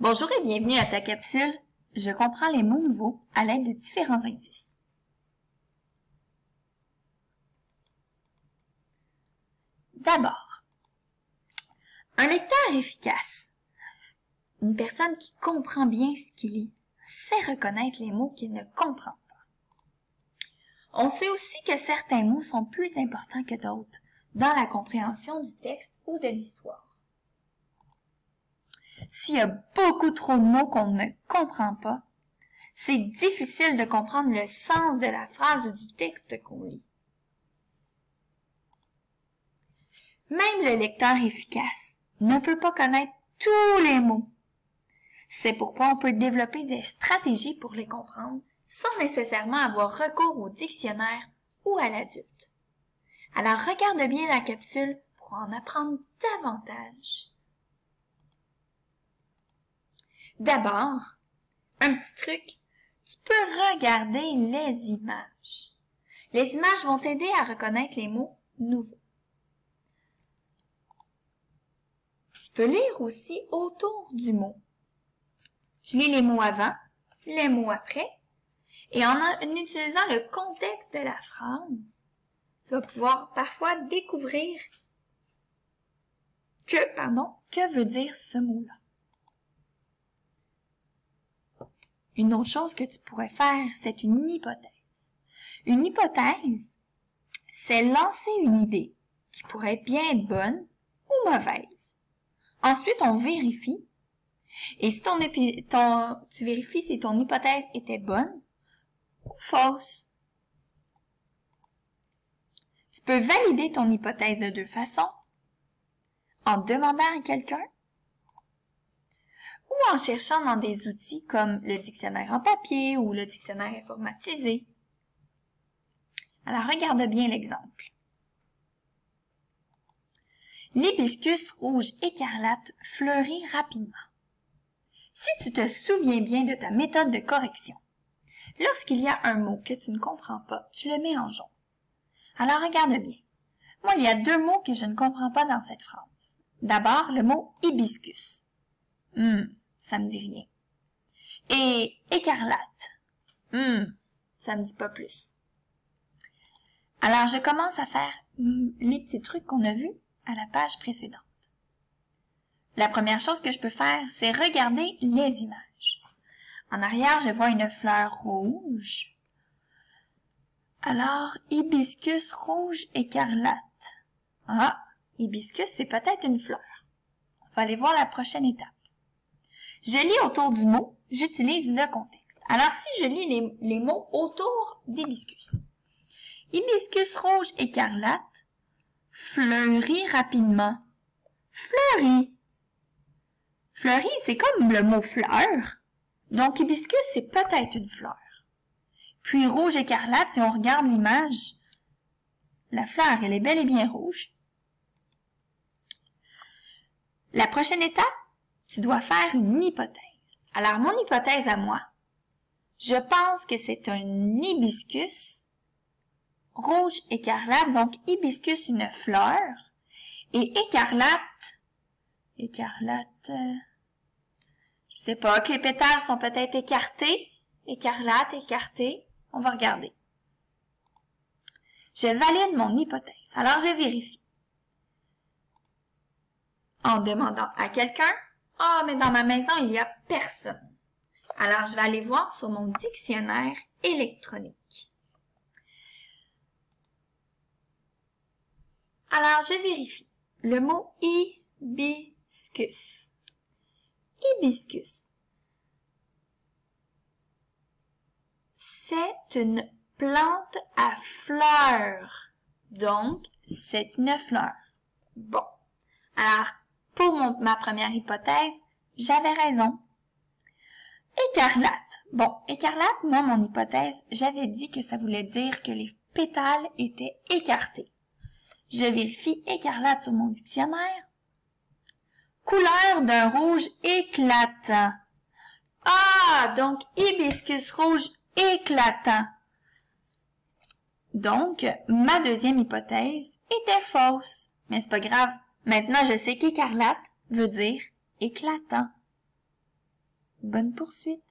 Bonjour et bienvenue à ta capsule. Je comprends les mots nouveaux à l'aide de différents indices. D'abord, un lecteur efficace. Une personne qui comprend bien ce qu'il lit, sait reconnaître les mots qu'il ne comprend pas. On sait aussi que certains mots sont plus importants que d'autres dans la compréhension du texte ou de l'histoire. S'il y a beaucoup trop de mots qu'on ne comprend pas, c'est difficile de comprendre le sens de la phrase ou du texte qu'on lit. Même le lecteur efficace ne peut pas connaître tous les mots. C'est pourquoi on peut développer des stratégies pour les comprendre sans nécessairement avoir recours au dictionnaire ou à l'adulte. Alors regarde bien la capsule pour en apprendre davantage. D'abord, un petit truc, tu peux regarder les images. Les images vont t'aider à reconnaître les mots nouveaux. Tu peux lire aussi autour du mot. Tu lis les mots avant, les mots après, et en utilisant le contexte de la phrase, tu vas pouvoir parfois découvrir que veut dire ce mot-là. Une autre chose que tu pourrais faire, c'est une hypothèse. Une hypothèse, c'est lancer une idée qui pourrait bien être bonne ou mauvaise. Ensuite, on vérifie. Et si tu vérifies si ton hypothèse était bonne ou fausse. Tu peux valider ton hypothèse de deux façons. En demandant à quelqu'un ou en cherchant dans des outils comme le dictionnaire en papier ou le dictionnaire informatisé. Alors, regarde bien l'exemple. L'hibiscus rouge écarlate fleurit rapidement. Si tu te souviens bien de ta méthode de correction, lorsqu'il y a un mot que tu ne comprends pas, tu le mets en jaune. Alors, regarde bien. Moi, il y a deux mots que je ne comprends pas dans cette phrase. D'abord, le mot hibiscus. Ça me dit rien. Et écarlate. Ça me dit pas plus. Alors, je commence à faire les petits trucs qu'on a vus à la page précédente. La première chose que je peux faire, c'est regarder les images. En arrière, je vois une fleur rouge. Alors, hibiscus rouge écarlate. Ah, hibiscus, c'est peut-être une fleur. On va aller voir la prochaine étape. Je lis autour du mot, j'utilise le contexte. Alors, si je lis les mots autour d'hibiscus. Hibiscus rouge écarlate fleurit rapidement. Fleurit. Fleurit, c'est comme le mot fleur. Donc, hibiscus, c'est peut-être une fleur. Puis, rouge écarlate, si on regarde l'image, la fleur, elle est bel et bien rouge. La prochaine étape, tu dois faire une hypothèse. Alors, mon hypothèse à moi, je pense que c'est un hibiscus rouge écarlate, donc hibiscus, une fleur, et écarlate, je sais pas, que les pétales sont peut-être écartés, écarlate, écarté, on va regarder. Je valide mon hypothèse, alors je vérifie. En demandant à quelqu'un, mais dans ma maison, il n'y a personne. Alors, je vais aller voir sur mon dictionnaire électronique. Alors, je vérifie. Le mot hibiscus. Hibiscus. C'est une plante à fleurs. Donc, c'est une fleur. Bon. Alors, pour ma première hypothèse, j'avais raison. Écarlate. Bon, écarlate, moi, mon hypothèse, j'avais dit que ça voulait dire que les pétales étaient écartés. Je vérifie écarlate sur mon dictionnaire. Couleur d'un rouge éclatant. Ah, donc hibiscus rouge éclatant. Donc, ma deuxième hypothèse était fausse. Mais c'est pas grave. Maintenant, je sais qu'écarlate veut dire éclatant. Bonne poursuite!